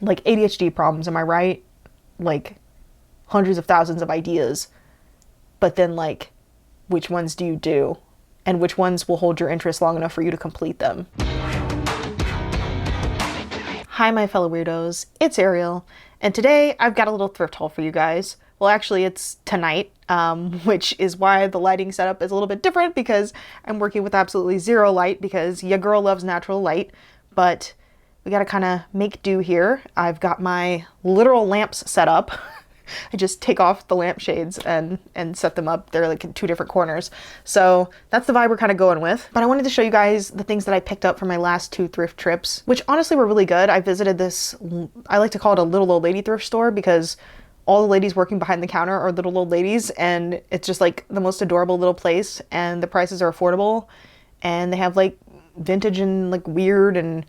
Like ADHD problems, am I right? Like hundreds of thousands of ideas, but then like which ones do you do? And which ones will hold your interest long enough for you to complete them? Hi, my fellow weirdos, it's Ariel, and today I've got a little thrift haul for you guys. Well, actually, it's tonight, which is why the lighting setup is a little bit different because I'm working with absolutely zero light because your girl loves natural light, but we gotta kind of make do here. I've got my literal lamps set up. I just take off the lampshades and set them up. They're like in two different corners. So that's the vibe we're kind of going with. But I wanted to show you guys the things that I picked up for my last two thrift trips, which honestly were really good. I visited this, I like to call it a little old lady thrift store because all the ladies working behind the counter are little old ladies, and it's just like the most adorable little place, and the prices are affordable, and they have like vintage and like weird and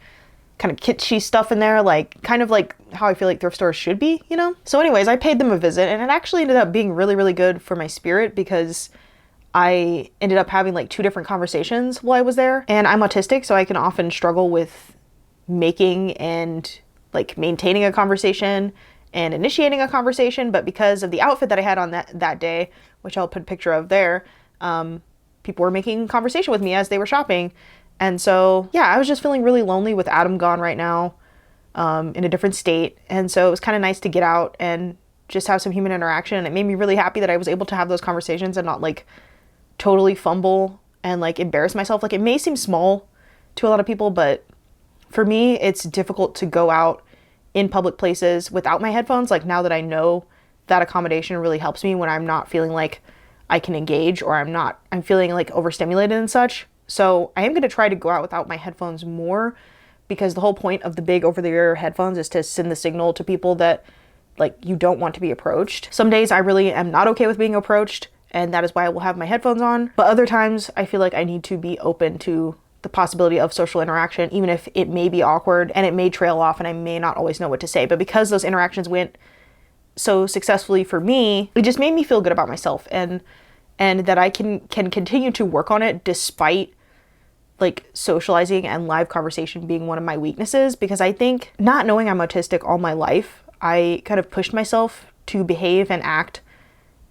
kind of kitschy stuff in there, like kind of like how I feel like thrift stores should be, you know? So anyways, I paid them a visit, and it actually ended up being really, really good for my spirit because I ended up having like two different conversations while I was there. And I'm autistic, so I can often struggle with making and like maintaining a conversation and initiating a conversation. But because of the outfit that I had on that day, which I'll put a picture of there, people were making conversation with me as they were shopping. And so, yeah, I was just feeling really lonely with Adam gone right now, in a different state. And so it was kind of nice to get out and just have some human interaction. And it made me really happy that I was able to have those conversations and not like totally fumble and like embarrass myself. Like, it may seem small to a lot of people, but for me, it's difficult to go out in public places without my headphones. Like, now that I know that accommodation really helps me when I'm not feeling like I can engage, or I'm feeling like overstimulated and such. So I am going to try to go out without my headphones more, because the whole point of the big over-the-ear headphones is to send the signal to people that like you don't want to be approached. Some days I really am not okay with being approached, and that is why I will have my headphones on. But other times I feel like I need to be open to the possibility of social interaction, even if it may be awkward and it may trail off and I may not always know what to say. But because those interactions went so successfully for me, it just made me feel good about myself, and that I can continue to work on it despite like socializing and live conversation being one of my weaknesses. Because I think, not knowing I'm autistic all my life, I kind of pushed myself to behave and act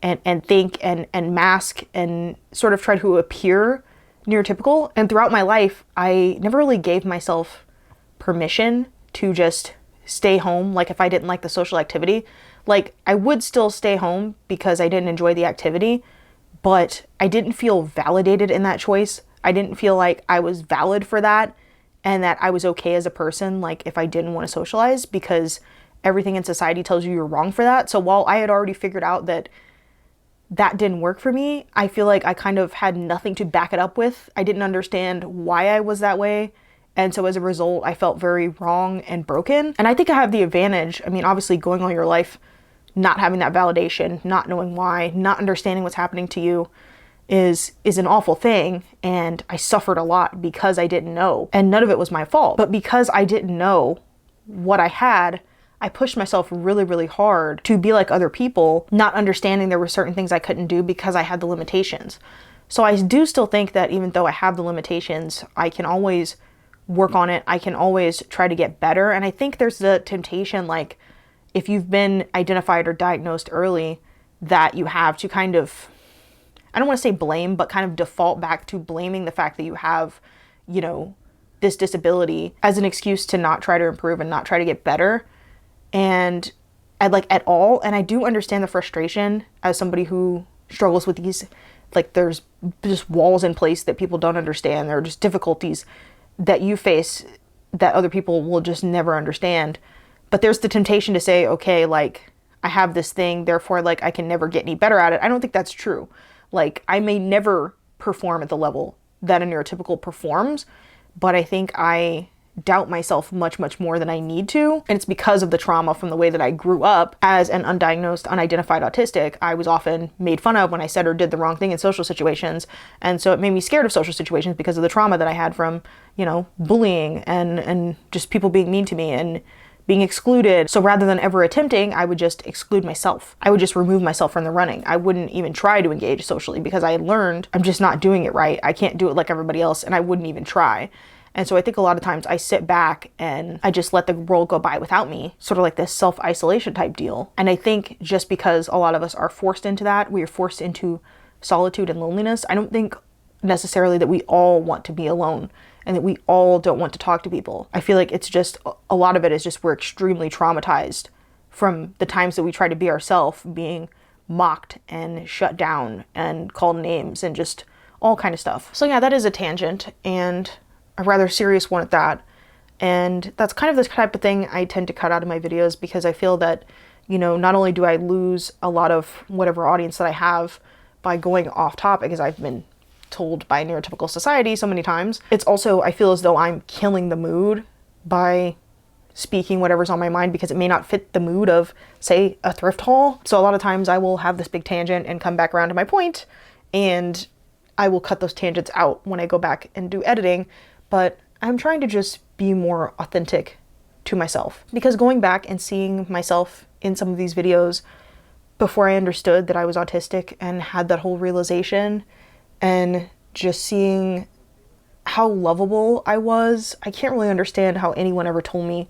and think and mask and sort of try to appear neurotypical. And throughout my life, I never really gave myself permission to just stay home. Like, if I didn't like the social activity, like I would still stay home because I didn't enjoy the activity, but I didn't feel validated in that choice. I didn't feel like I was valid for that and that I was okay as a person, like if I didn't want to socialize, because everything in society tells you you're wrong for that. So while I had already figured out that that didn't work for me, I feel like I kind of had nothing to back it up with. I didn't understand why I was that way. And so as a result, I felt very wrong and broken. And I think I have the advantage. I mean, obviously going all your life not having that validation, not knowing why, not understanding what's happening to you is an awful thing. And I suffered a lot because I didn't know, and none of it was my fault. But because I didn't know what I had, I pushed myself really, really hard to be like other people, not understanding there were certain things I couldn't do because I had the limitations. So I do still think that even though I have the limitations, I can always work on it. I can always try to get better. And I think there's the temptation, like if you've been identified or diagnosed early, that you have to kind of, I don't want to say blame, but kind of default back to blaming the fact that you have, you know, this disability as an excuse to not try to improve and not try to get better. And I like at all. And I do understand the frustration as somebody who struggles with these, like there's just walls in place that people don't understand. There are just difficulties that you face that other people will just never understand. But there's the temptation to say, okay, like I have this thing, therefore like I can never get any better at it. I don't think that's true. Like, I may never perform at the level that a neurotypical performs, but I think I doubt myself much, much more than I need to. And it's because of the trauma from the way that I grew up as an undiagnosed, unidentified autistic. I was often made fun of when I said or did the wrong thing in social situations. And so it made me scared of social situations because of the trauma that I had from, you know, bullying and just people being mean to me and being excluded. So rather than ever attempting, I would just exclude myself. I would just remove myself from the running. I wouldn't even try to engage socially because I had learned I'm just not doing it right. I can't do it like everybody else, and I wouldn't even try. And so I think a lot of times I sit back and I just let the world go by without me, sort of like this self-isolation type deal. And I think just because a lot of us are forced into that, we are forced into solitude and loneliness, I don't think necessarily that we all want to be alone and that we all don't want to talk to people. I feel like it's just, a lot of it is just we're extremely traumatized from the times that we try to be ourselves, being mocked and shut down and called names and just all kind of stuff. So yeah, that is a tangent, and a rather serious one at that. And that's kind of the type of thing I tend to cut out of my videos, because I feel that, you know, not only do I lose a lot of whatever audience that I have by going off topic, as I've been told by neurotypical society so many times, it's also, I feel as though I'm killing the mood by speaking whatever's on my mind, because it may not fit the mood of, say, a thrift haul. So a lot of times I will have this big tangent and come back around to my point, and I will cut those tangents out when I go back and do editing. But I'm trying to just be more authentic to myself, because going back and seeing myself in some of these videos before I understood that I was autistic and had that whole realization, and just seeing how lovable I was, I can't really understand how anyone ever told me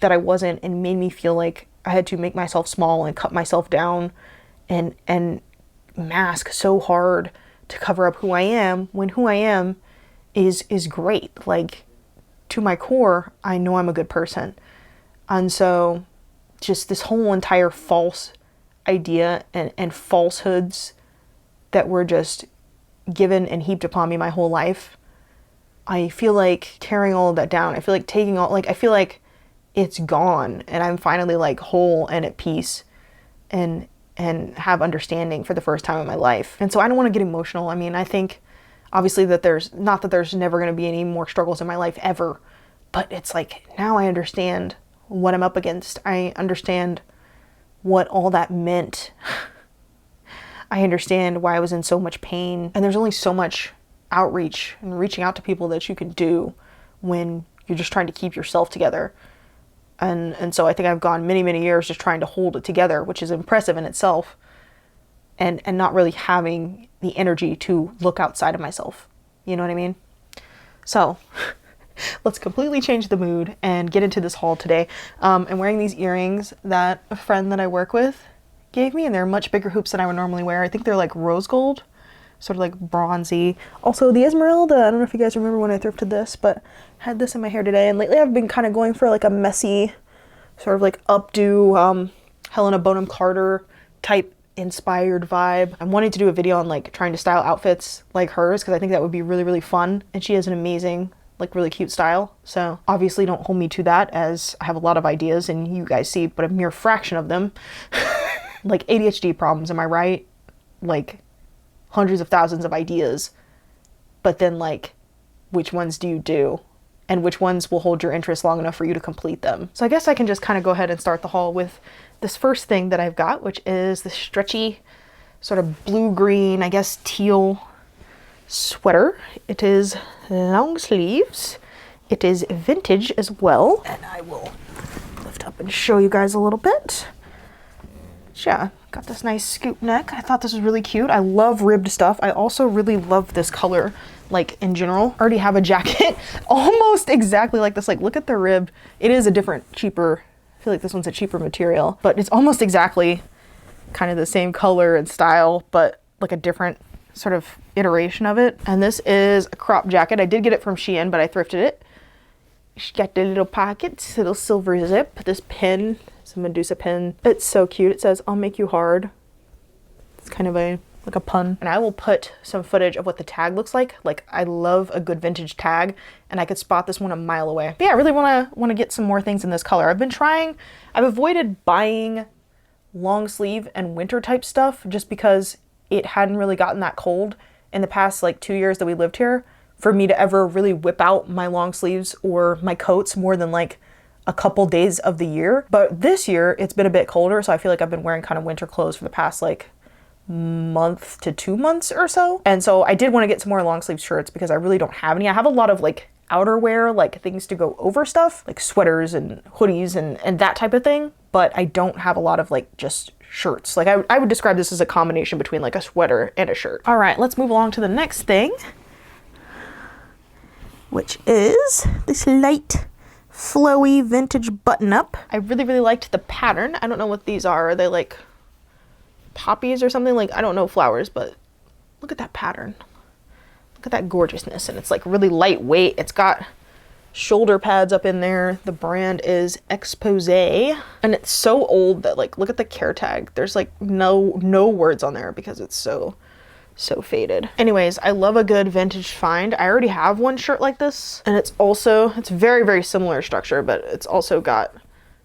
that I wasn't, and made me feel like I had to make myself small and cut myself down and mask so hard to cover up who I am, when who I am is great. Like, to my core, I know I'm a good person. And so just this whole entire false idea and falsehoods that were just given and heaped upon me my whole life, I feel like tearing all of that down. I feel like taking all, like, I feel like it's gone, and I'm finally like whole and at peace and have understanding for the first time in my life. And so I don't want to get emotional. I mean, I think obviously that there's never going to be any more struggles in my life ever, but it's like, now I understand what I'm up against. I understand what all that meant. I understand why I was in so much pain, and there's only so much outreach and reaching out to people that you can do when you're just trying to keep yourself together. And so I think I've gone many years just trying to hold it together, which is impressive in itself, and not really having the energy to look outside of myself. You know what I mean? So let's completely change the mood and get into this haul today. I'm wearing these earrings that a friend that I work with gave me, and they're much bigger hoops than I would normally wear. I think they're like rose gold, sort of like bronzy. Also the Esmeralda, I don't know if you guys remember when I thrifted this, but I had this in my hair today, and lately I've been kind of going for like a messy, sort of like updo Helena Bonham Carter type inspired vibe. I'm wanting to do a video on like trying to style outfits like hers, because I think that would be really fun, and she has an amazing, like, really cute style. So obviously don't hold me to that, as I have a lot of ideas and you guys see but a mere fraction of them. Like ADHD problems, am I right? Like hundreds of thousands of ideas, but then like, which ones do you do? And which ones will hold your interest long enough for you to complete them? So I guess I can just kind of go ahead and start the haul with this first thing that I've got, which is this stretchy sort of blue-green, I guess teal sweater. It is long sleeves. It is vintage as well. And I will lift up and show you guys a little bit. Yeah, got this nice scoop neck. I thought this was really cute. I love ribbed stuff. I also really love this color, like in general. I already have a jacket almost exactly like this. Like, look at the rib. It is a different, cheaper, I feel like this one's a cheaper material, but it's almost exactly kind of the same color and style, but like a different sort of iteration of it. And this is a crop jacket. I did get it from Shein, but I thrifted it. She's got the little pockets, little silver zip, this pin. It's a Medusa pin. It's so cute. It says, "I'll make you hard." It's kind of like a pun. And I will put some footage of what the tag looks like. Like, I love a good vintage tag, and I could spot this one a mile away. But yeah, I really want to get some more things in this color. I've avoided buying long sleeve and winter type stuff just because it hadn't really gotten that cold in the past like 2 years that we lived here for me to ever really whip out my long sleeves or my coats more than like a couple days of the year. But this year it's been a bit colder, so I feel like I've been wearing kind of winter clothes for the past like month to 2 months or so. And so I did want to get some more long sleeve shirts because I really don't have any. I have a lot of like outerwear, like things to go over stuff, like sweaters and hoodies and that type of thing, but I don't have a lot of like just shirts. Like I would describe this as a combination between like a sweater and a shirt. All right, let's move along to the next thing, which is this light flowy vintage button up. I really, really liked the pattern. I don't know what these are. Are they like poppies or something? Like, I don't know flowers, but look at that pattern. Look at that gorgeousness. And it's like really lightweight. It's got shoulder pads up in there. The brand is Expose, and it's so old that, like, look at the care tag. There's like no words on there because it's so faded. Anyways, I love a good vintage find. I already have one shirt like this, and it's very, very similar structure, but it's also got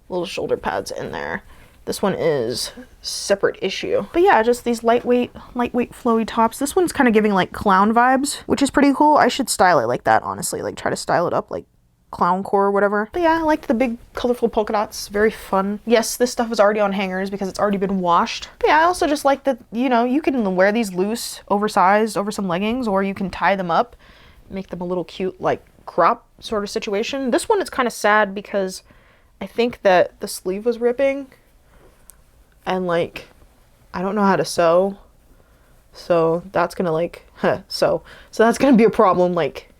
little shoulder pads in there. This one is separate issue. But yeah, just these lightweight flowy tops. This one's kind of giving like clown vibes, which is pretty cool. I should style it like that, honestly. Like, try to style it up like clown core or whatever. But yeah, I liked the big colorful polka dots. Very fun. Yes, this stuff is already on hangers because it's already been washed. But yeah, I also just like that, you know, you can wear these loose, oversized over some leggings, or you can tie them up, make them a little cute like crop sort of situation. This one is kind of sad because I think that the sleeve was ripping, and like, I don't know how to sew. So that's gonna like, so that's gonna be a problem, like,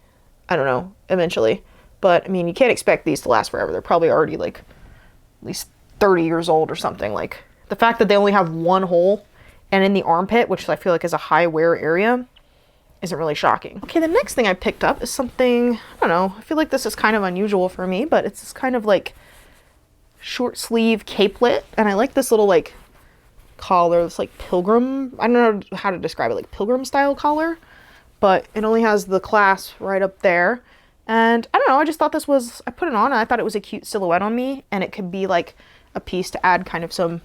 I don't know, eventually. But I mean, you can't expect these to last forever. They're probably already like at least 30 years old or something. Like, the fact that they only have one hole and in the armpit, which I feel like is a high wear area, isn't really shocking. Okay, the next thing I picked up is something, I don't know, I feel like this is kind of unusual for me, but it's this kind of like short sleeve capelet. And I like this little like collar, this like pilgrim, I don't know how to describe it, like pilgrim style collar, but it only has the clasp right up there. And I don't know, I just thought this was, I put it on and I thought it was a cute silhouette on me, and it could be like a piece to add kind of some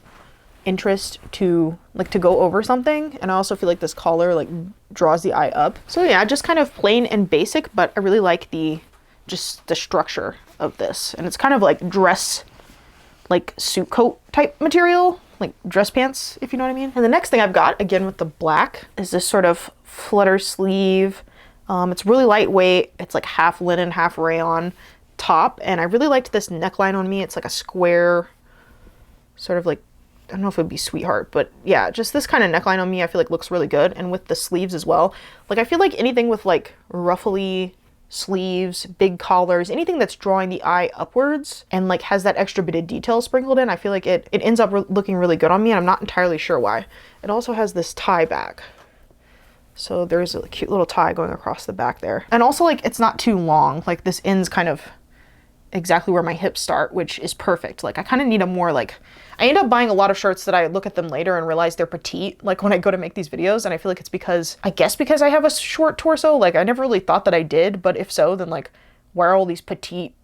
interest to, like, to go over something. And I also feel like this collar like draws the eye up. So yeah, just kind of plain and basic, but I really like just the structure of this. And it's kind of like dress, like suit coat type material, like dress pants, if you know what I mean. And the next thing I've got, again with the black, is this sort of flutter sleeve. It's really lightweight. It's like half linen, half rayon top. And I really liked this neckline on me. It's like a square, sort of like, I don't know if it would be sweetheart, but yeah, just this kind of neckline on me, I feel like looks really good. And with the sleeves as well. Like, I feel like anything with like ruffly sleeves, big collars, anything that's drawing the eye upwards and like has that extra bit of detail sprinkled in, I feel like it ends up looking really good on me, and I'm not entirely sure why. It also has this tie back. So there's a cute little tie going across the back there. And also, like, it's not too long. Like, this ends kind of exactly where my hips start, which is perfect. Like, I kind of need a more, like, I end up buying a lot of shirts that I look at them later and realize they're petite, like when I go to make these videos. And I feel like it's because, I guess because I have a short torso. Like, I never really thought that I did, but if so, then like, why are all these petite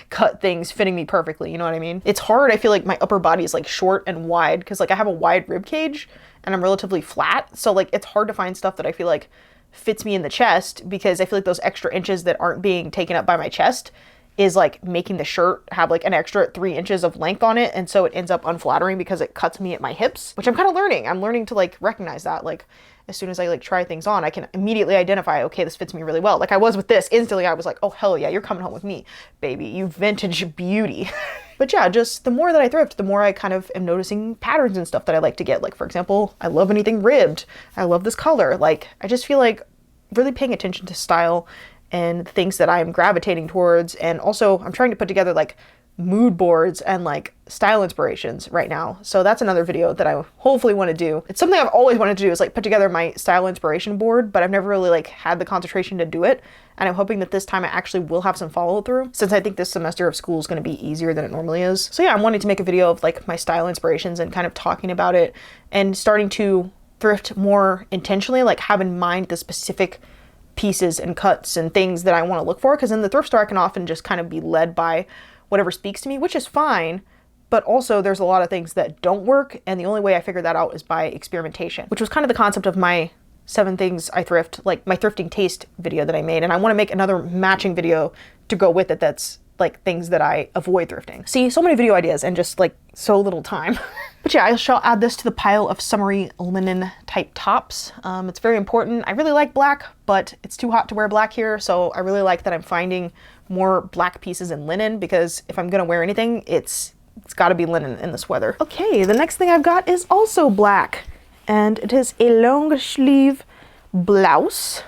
cut things fitting me perfectly? You know what I mean? It's hard. I feel like my upper body is like short and wide because like I have a wide rib cage and I'm relatively flat. So like, it's hard to find stuff that I feel like fits me in the chest, because I feel like those extra inches that aren't being taken up by my chest is like making the shirt have like an extra 3 inches of length on it. And so it ends up unflattering because it cuts me at my hips, which I'm kind of learning. I'm learning to like recognize that. Like, as soon as I like try things on, I can immediately identify, okay, this fits me really well. Like I was with this, instantly I was like, oh hell yeah, you're coming home with me, baby, you vintage beauty. But yeah, just the more that I thrift, the more I kind of am noticing patterns and stuff that I like to get. Like, for example, I love anything ribbed. I love this color. Like, I just feel like really paying attention to style and things that I'm gravitating towards. And also I'm trying to put together like mood boards and like style inspirations right now. So that's another video that I hopefully want to do. It's something I've always wanted to do, is like put together my style inspiration board, but I've never really like had the concentration to do it. And I'm hoping that this time I actually will have some follow through, since I think this semester of school is going to be easier than it normally is. So yeah, I'm wanting to make a video of like my style inspirations and kind of talking about it and starting to thrift more intentionally, like have in mind the specific pieces and cuts and things that I want to look for. Because in the thrift store, I can often just kind of be led by whatever speaks to me, which is fine. But also there's a lot of things that don't work. And the only way I figured that out is by experimentation, which was kind of the concept of my 7 things I thrift, like my thrifting taste video that I made. And I want to make another matching video to go with it that's like things that I avoid thrifting. See, so many video ideas and just like so little time. But yeah, I shall add this to the pile of summery linen type tops. It's very important. I really like black, but it's too hot to wear black here. So I really like that I'm finding more black pieces in linen, because if I'm gonna wear anything, it's gotta be linen in this weather. Okay, the next thing I've got is also black, and it is a long sleeve blouse.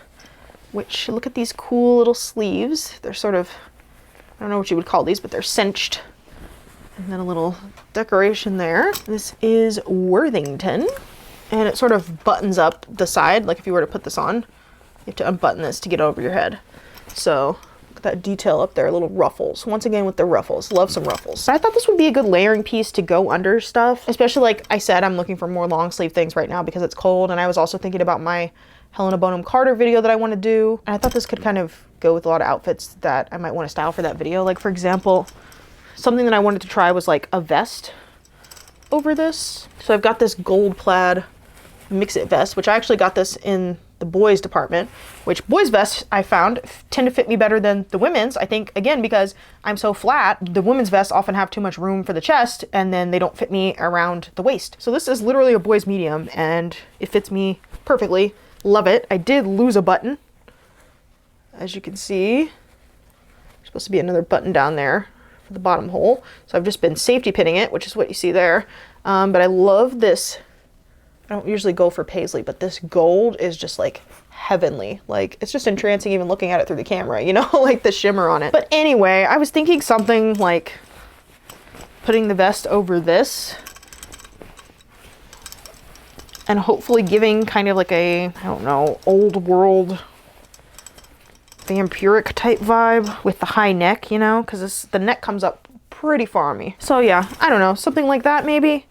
which look at these cool little sleeves. They're sort of, I don't know what you would call these, but they're cinched. And then a little decoration there. This is Worthington, and it sort of buttons up the side. Like if you were to put this on, you have to unbutton this to get over your head. So look at that detail up there, little ruffles. Once again with the ruffles, love some ruffles. So I thought this would be a good layering piece to go under stuff, especially like I said, I'm looking for more long sleeve things right now because it's cold. And I was also thinking about my Helena Bonham Carter video that I want to do. And I thought this could kind of go with a lot of outfits that I might want to style for that video. Like for example, something that I wanted to try was like a vest over this. So I've got this gold plaid mix-it vest, which I actually got this in the boys department, which boys vests I found tend to fit me better than the women's. I think, again, because I'm so flat, the women's vests often have too much room for the chest and then they don't fit me around the waist. So this is literally a boys medium and it fits me perfectly. Love it. I did lose a button. As you can see, there's supposed to be another button down there for the bottom hole. So I've just been safety pinning it, which is what you see there. But I love this. I don't usually go for paisley, but this gold is just like heavenly. Like it's just entrancing even looking at it through the camera, you know, like the shimmer on it. But anyway, I was thinking something like putting the vest over this and hopefully giving kind of like a, I don't know, old world vampiric type vibe with the high neck, you know, because the neck comes up pretty far on me. So yeah, I don't know, something like that maybe.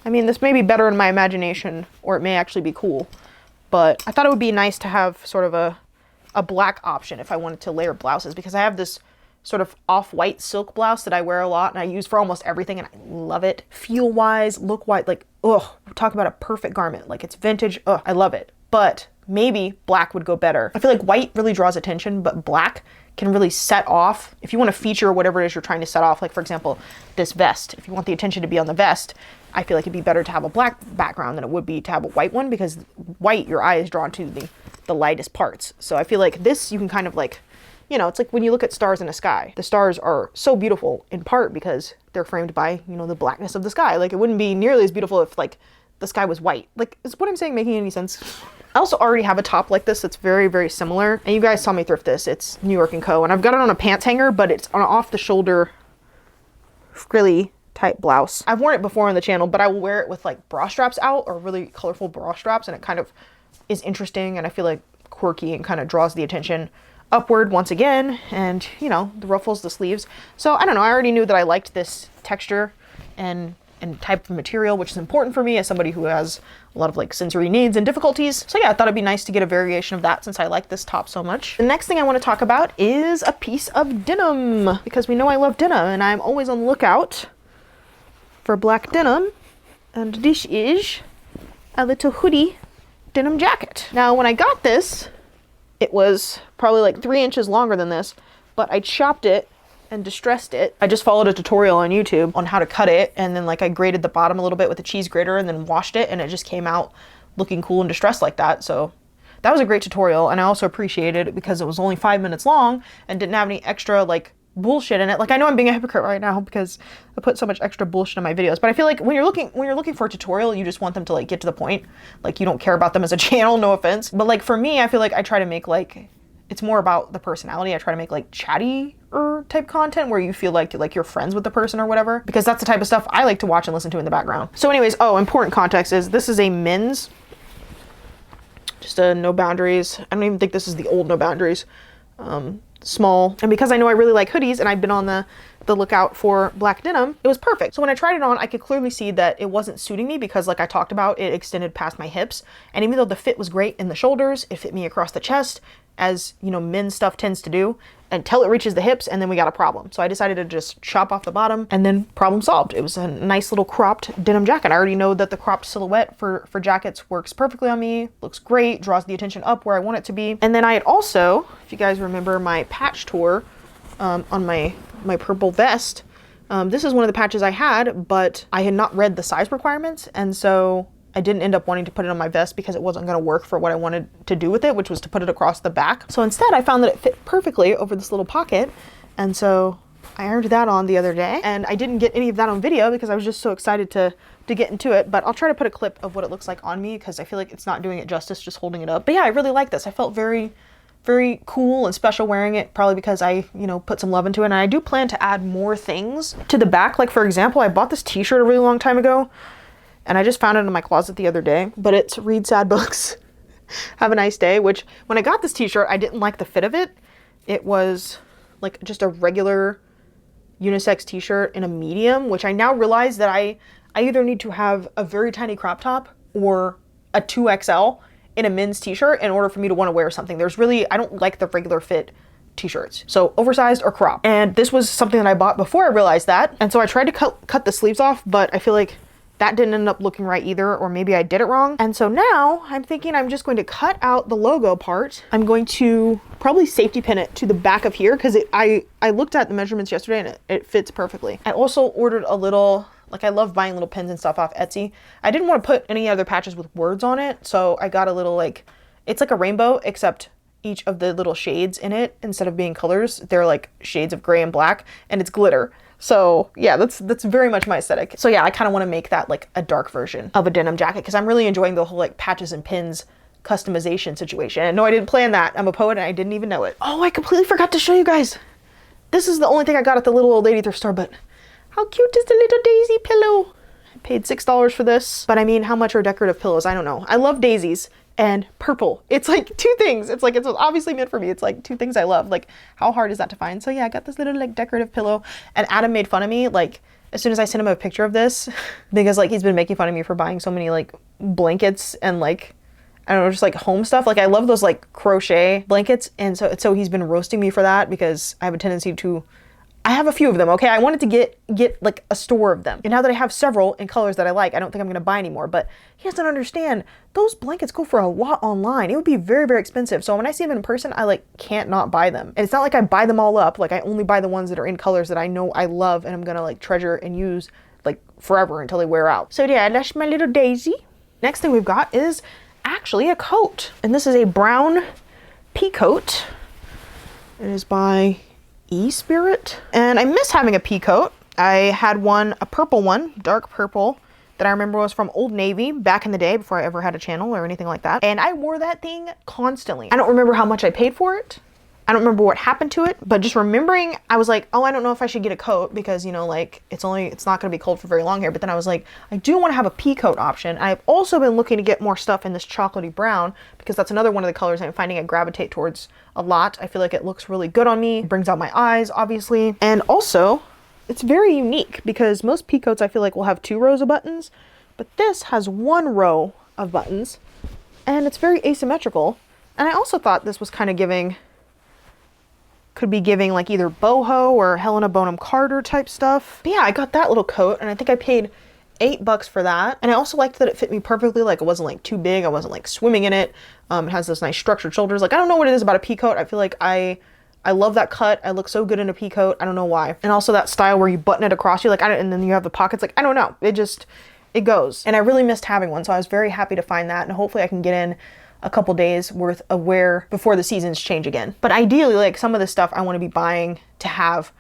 I mean, this may be better in my imagination, or it may actually be cool, but I thought it would be nice to have sort of a black option if I wanted to layer blouses, because I have this sort of off-white silk blouse that I wear a lot and I use for almost everything and I love it. Feel-wise, look-wise, like, ugh, talk about a perfect garment. Like it's vintage, ugh, I love it. But maybe black would go better. I feel like white really draws attention, but black can really set off. If you want to feature whatever it is you're trying to set off, like for example, this vest, if you want the attention to be on the vest, I feel like it'd be better to have a black background than it would be to have a white one, because white, your eye is drawn to the lightest parts. So I feel like this, you can kind of like, you know, it's like when you look at stars in the sky. The stars are so beautiful in part because they're framed by, you know, the blackness of the sky. Like it wouldn't be nearly as beautiful if like the sky was white. Like, is what I'm saying making any sense? I also already have a top like this that's very, very similar. And you guys saw me thrift this. It's New York & Co. And I've got it on a pants hanger, but it's on an off-the-shoulder frilly type blouse. I've worn it before on the channel, but I will wear it with like bra straps out or really colorful bra straps. And it kind of is interesting and I feel like quirky and kind of draws the attention upward once again. And, you know, the ruffles, the sleeves. So I don't know. I already knew that I liked this texture and type of material, which is important for me as somebody who has a lot of like sensory needs and difficulties. So yeah, I thought it'd be nice to get a variation of that since I like this top so much. The next thing I want to talk about is a piece of denim, because we know I love denim and I'm always on the lookout for black denim. And this is a little hoodie denim jacket. Now, when I got this, it was probably like 3 inches longer than this, but I chopped it and distressed it. I just followed a tutorial on YouTube on how to cut it, and then like I grated the bottom a little bit with a cheese grater and then washed it, and it just came out looking cool and distressed like that. So that was a great tutorial, and I also appreciated it because it was only 5 minutes long and didn't have any extra like bullshit in it. Like I know I'm being a hypocrite right now because I put so much extra bullshit in my videos, but I feel like when you're looking for a tutorial, you just want them to like get to the point. Like you don't care about them as a channel, no offense. But like for me, I feel like I try to make like, it's more about the personality. I try to make like chatty type content where you feel like you're friends with the person or whatever, because that's the type of stuff I like to watch and listen to in the background. So anyways, oh, important context is this is a men's, just a no boundaries. I don't even think this is the old no boundaries. Small. And because I know I really like hoodies and I've been on the lookout for black denim, it was perfect. So when I tried it on, I could clearly see that it wasn't suiting me because like I talked about, it extended past my hips. And even though the fit was great in the shoulders, it fit me across the chest, as you know, men's stuff tends to do, until it reaches the hips, and then we got a problem. So I decided to just chop off the bottom and then problem solved. It was a nice little cropped denim jacket. I already know that the cropped silhouette for jackets works perfectly on me, looks great, draws the attention up where I want it to be. And then I had also, if you guys remember my patch tour on my purple vest, this is one of the patches I had, but I had not read the size requirements, and so I didn't end up wanting to put it on my vest because it wasn't going to work for what I wanted to do with it, which was to put it across the back. So instead I found that it fit perfectly over this little pocket. And so I ironed that on the other day, and I didn't get any of that on video because I was just so excited to get into it. But I'll try to put a clip of what it looks like on me because I feel like it's not doing it justice just holding it up. But yeah, I really like this. I felt very very cool and special wearing it, probably because I, you know, put some love into it. And I do plan to add more things to the back. Like, for example, I bought this t-shirt a really long time ago, and I just found it in my closet the other day. But it's Read Sad Books, Have a Nice Day, which when I got this t-shirt, I didn't like the fit of it. It was like just a regular unisex t-shirt in a medium, which I now realize that I either need to have a very tiny crop top or a 2XL in a men's t-shirt in order for me to want to wear something. I don't like the regular fit t-shirts. So oversized or crop. And this was something that I bought before I realized that. And so I tried to cut the sleeves off, but I feel like that didn't end up looking right either, or maybe I did it wrong. And so now I'm thinking I'm just going to cut out the logo part. I'm going to probably safety pin it to the back of here because I looked at the measurements yesterday and it fits perfectly. I also ordered a little, like I love buying little pins and stuff off Etsy. I didn't want to put any other patches with words on it. So I got a little like, it's like a rainbow except each of the little shades in it, instead of being colors, they're like shades of gray and black, and it's glitter. So yeah, that's very much my aesthetic. So yeah, I kind of want to make that like a dark version of a denim jacket because I'm really enjoying the whole like patches and pins customization situation. And no, I didn't plan that. I'm a poet and I didn't even know it. Oh, I completely forgot to show you guys. This is the only thing I got at the little old lady thrift store, but how cute is the little daisy pillow? I paid $6 for this, but I mean, how much are decorative pillows? I don't know. I love daisies and purple. It's like two things. It's like, it's obviously meant for me. It's like two things I love. Like, how hard is that to find? So yeah, I got this little like decorative pillow, and Adam made fun of me like as soon as I sent him a picture of this because like he's been making fun of me for buying so many like blankets and like, I don't know, just like home stuff. Like I love those like crochet blankets, and so he's been roasting me for that because I have a tendency to, I have a few of them, okay? I wanted to get like a store of them. And now that I have several in colors that I like, I don't think I'm gonna buy anymore. But he doesn't understand, those blankets go for a lot online. It would be very, very expensive. So when I see them in person, I like can't not buy them. And it's not like I buy them all up. Like I only buy the ones that are in colors that I know I love and I'm gonna like treasure and use like forever until they wear out. So yeah, that's my little daisy. Next thing we've got is actually a coat. And this is a brown pea coat. It is by E-Spirit, and I miss having a pea coat. I had one, a purple one, dark purple, that I remember was from Old Navy back in the day before I ever had a channel or anything like that, and I wore that thing constantly. I don't remember how much I paid for it. I don't remember what happened to it, but just remembering, I was like, oh, I don't know if I should get a coat because, you know, like it's not going to be cold for very long here. But then I was like, I do want to have a pea coat option. I've also been looking to get more stuff in this chocolatey brown because that's another one of the colors I'm finding I gravitate towards a lot. I feel like it looks really good on me. It brings out my eyes, obviously. And also, it's very unique because most pea coats I feel like will have 2 rows of buttons, but this has 1 row of buttons and it's very asymmetrical. And I also thought this was kind of could be giving like either boho or Helena Bonham Carter type stuff. But yeah, I got that little coat and I think I paid $8 for that. And I also liked that it fit me perfectly. Like it wasn't like too big. I wasn't like swimming in it. It has those nice structured shoulders. Like I don't know what it is about a pea coat. I feel like I love that cut. I look so good in a pea coat. I don't know why. And also that style where you button it across you, like and then you have the pockets. Like I don't know. It goes. And I really missed having one. So I was very happy to find that. And hopefully I can get in a couple days worth of wear before the seasons change again. But ideally, like some of the stuff I want to be buying to have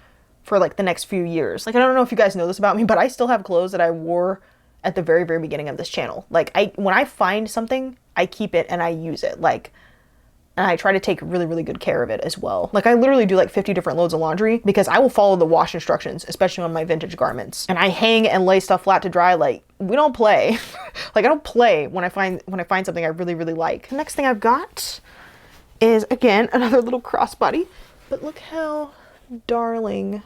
for like the next few years. Like I don't know if you guys know this about me, but I still have clothes that I wore at the very, very beginning of this channel. Like when I find something, I keep it and I use it. Like, and I try to take really, really good care of it as well. Like I literally do like 50 different loads of laundry because I will follow the wash instructions, especially on my vintage garments. And I hang and lay stuff flat to dry. Like we don't play. Like I don't play when I find something I really, really like. The next thing I've got is again, another little crossbody, but look how darling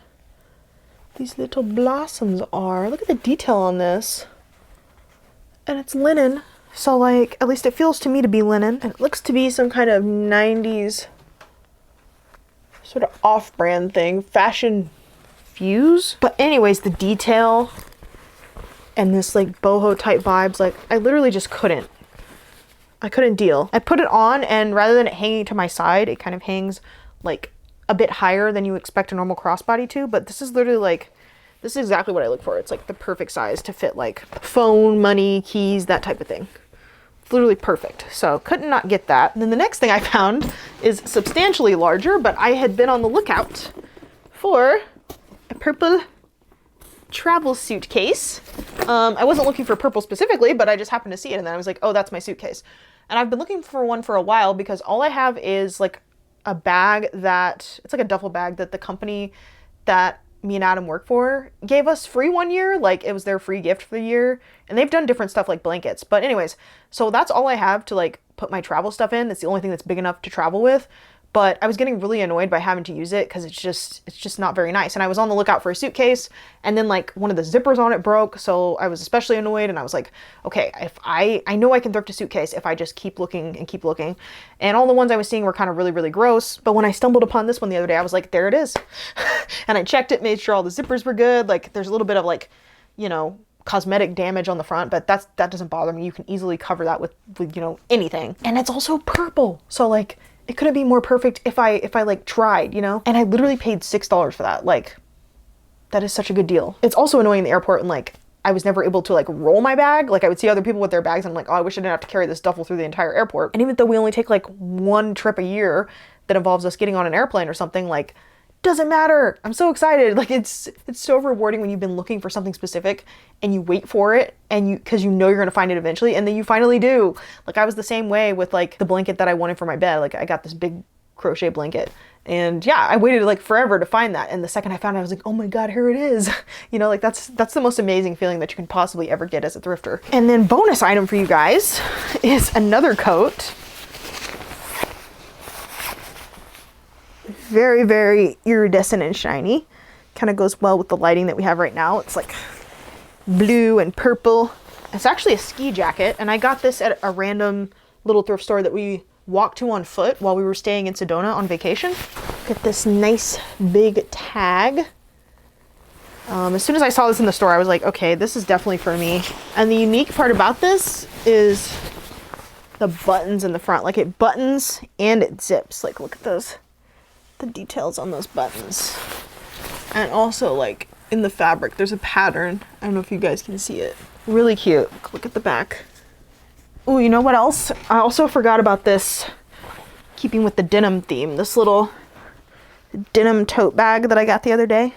these little blossoms are. Look at the detail on this. And it's linen. So like, at least it feels to me to be linen. And it looks to be some kind of 90s sort of off-brand thing. Fashion Fuse. But anyways, the detail and this like boho type vibes, like I literally just couldn't. I couldn't deal. I put it on and rather than it hanging to my side, it kind of hangs like a bit higher than you expect a normal crossbody to. But this is literally like, this is exactly what I look for. It's like the perfect size to fit like phone, money, keys, that type of thing. It's literally perfect. So couldn't not get that. And then the next thing I found is substantially larger, but I had been on the lookout for a purple travel suitcase. I wasn't looking for purple specifically, but I just happened to see it and then I was like, oh, that's my suitcase. And I've been looking for one for a while because all I have is like a bag that, it's like a duffel bag that the company that me and Adam work for gave us free one year. Like it was their free gift for the year. And they've done different stuff like blankets. But anyways, so that's all I have to like put my travel stuff in. It's the only thing that's big enough to travel with. But I was getting really annoyed by having to use it because it's just not very nice. And I was on the lookout for a suitcase, and then like one of the zippers on it broke, so I was especially annoyed. And I was like, okay, if I know I can thrift a suitcase if I just keep looking and keep looking. And all the ones I was seeing were kind of really, really gross. But when I stumbled upon this one the other day, I was like, there it is. And I checked it, made sure all the zippers were good. Like there's a little bit of like, you know, cosmetic damage on the front, but that doesn't bother me. You can easily cover that with you know, anything. And it's also purple, so like it couldn't be more perfect if I like tried, you know? And I literally paid $6 for that. Like, that is such a good deal. It's also annoying in the airport, and like I was never able to like roll my bag. Like I would see other people with their bags and I'm like, oh, I wish I didn't have to carry this duffel through the entire airport. And even though we only take like one trip a year that involves us getting on an airplane or something, like doesn't matter. I'm so excited. Like it's so rewarding when you've been looking for something specific and you wait for it, and because you know you're gonna find it eventually, and then you finally do. Like I was the same way with like the blanket that I wanted for my bed. Like I got this big crochet blanket, and yeah, I waited like forever to find that, and the second I found it I was like, oh my god, here it is. You know, like that's the most amazing feeling that you can possibly ever get as a thrifter. And then bonus item for you guys is another coat. Very, very iridescent and shiny. Kind of goes well with the lighting that we have right now. It's like blue and purple. It's actually a ski jacket, and I got this at a random little thrift store that we walked to on foot while we were staying in Sedona on vacation. Get this nice big tag. As soon as I saw this in the store, I was like, okay, this is definitely for me. And the unique part about this is the buttons in the front. Like it buttons and it zips. Like look at those. The details on those buttons. And also like in the fabric there's a pattern. I don't know if you guys can see it. Really cute. Look at the back. Oh, you know what else? I also forgot about this, keeping with the denim theme, this little denim tote bag that I got the other day.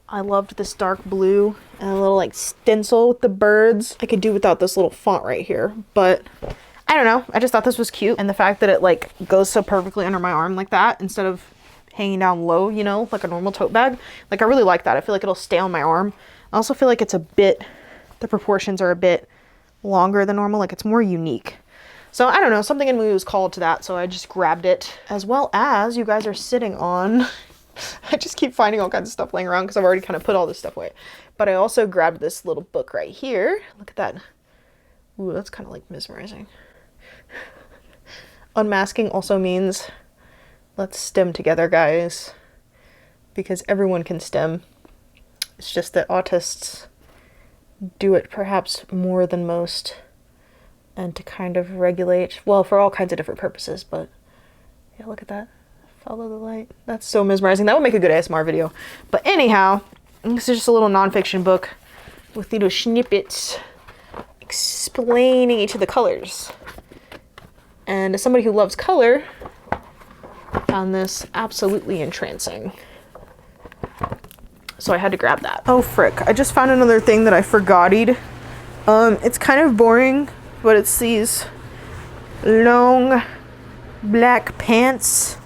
I loved this dark blue and a little like stencil with the birds. I could do without this little font right here, but I don't know. I just thought this was cute. And the fact that it like goes so perfectly under my arm like that instead of hanging down low, you know, like a normal tote bag. Like I really like that. I feel like it'll stay on my arm. I also feel like it's a bit, the proportions are a bit longer than normal. Like it's more unique. So I don't know, something in me was called to that. So I just grabbed it, as well as you guys are sitting on, I just keep finding all kinds of stuff laying around because I've already kind of put all this stuff away. But I also grabbed this little book right here. Look at that. Ooh, that's kind of like mesmerizing. Unmasking also means let's stem together, guys, because everyone can stem. It's just that autists do it perhaps more than most, and to kind of regulate, well, for all kinds of different purposes. But yeah, look at that. Follow the light. That's so mesmerizing. That would make a good ASMR video. But anyhow, this is just a little nonfiction book with little snippets explaining each of the colors. And as somebody who loves color, I found this absolutely entrancing. So I had to grab that. Oh frick, I just found another thing that I forgotted. It's kind of boring, but it's these long black pants.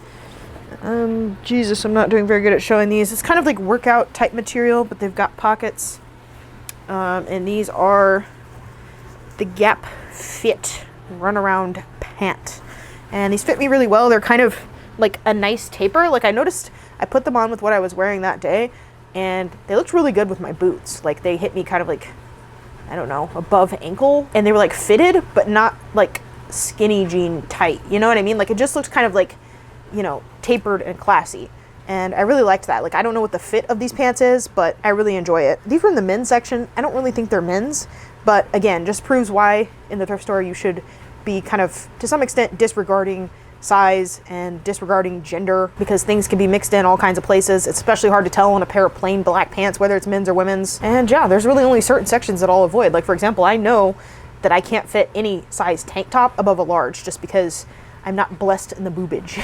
Jesus, I'm not doing very good at showing these. It's kind of like workout type material, but they've got pockets. And these are the Gap Fit Runaround Pant. And these fit me really well. They're kind of like a nice taper. Like I noticed I put them on with what I was wearing that day, and they looked really good with my boots. Like they hit me kind of like, I don't know, above ankle, and they were like fitted, but not like skinny jean tight. You know what I mean? Like it just looked kind of like, you know, tapered and classy. And I really liked that. Like I don't know what the fit of these pants is, but I really enjoy it. These were in the men's section. I don't really think they're men's, but again, just proves why in the thrift store you should be kind of, to some extent, disregarding size and disregarding gender, because things can be mixed in all kinds of places. It's especially hard to tell on a pair of plain black pants whether it's men's or women's. And yeah, there's really only certain sections that I'll avoid. Like for example, I know that I can't fit any size tank top above a large just because I'm not blessed in the boobage.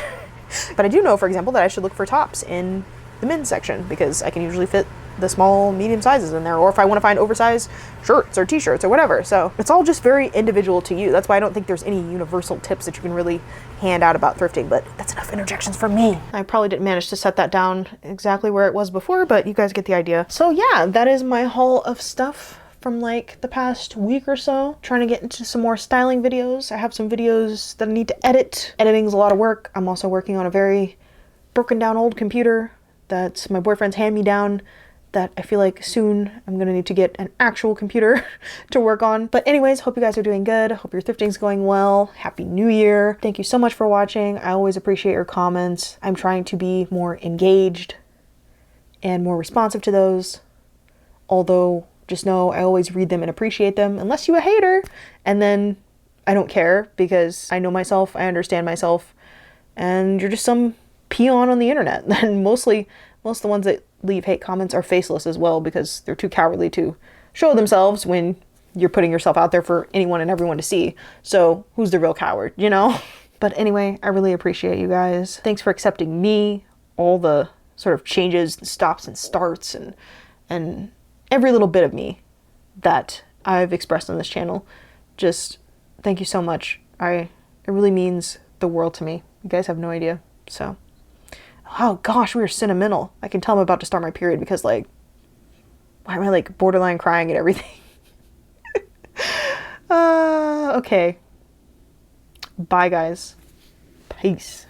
But I do know, for example, that I should look for tops in the men's section because I can usually fit the small, medium sizes in there, or if I want to find oversized shirts or t-shirts or whatever. So it's all just very individual to you. That's why I don't think there's any universal tips that you can really hand out about thrifting, but that's enough interjections for me. I probably didn't manage to set that down exactly where it was before, but you guys get the idea. So yeah, that is my haul of stuff from like the past week or so. Trying to get into some more styling videos. I have some videos that I need to edit. Editing's a lot of work. I'm also working on a very broken down old computer that's my boyfriend's hand-me-down that I feel like soon I'm gonna need to get an actual computer to work on. But anyways, hope you guys are doing good. Hope your thrifting's going well. Happy New Year. Thank you so much for watching. I always appreciate your comments. I'm trying to be more engaged and more responsive to those. Although, just know I always read them and appreciate them, unless you're a hater. And then I don't care because I know myself, I understand myself, and you're just some peon on the internet. And most of the ones that leave hate comments are faceless as well because they're too cowardly to show themselves when you're putting yourself out there for anyone and everyone to see. So who's the real coward, you know? But anyway, I really appreciate you guys. Thanks for accepting me, all the sort of changes, stops and starts, and every little bit of me that I've expressed on this channel. Just thank you so much. It really means the world to me. You guys have no idea. So, oh gosh, we were sentimental. I can tell I'm about to start my period because like, why am I like borderline crying and everything? Okay. Bye guys. Peace.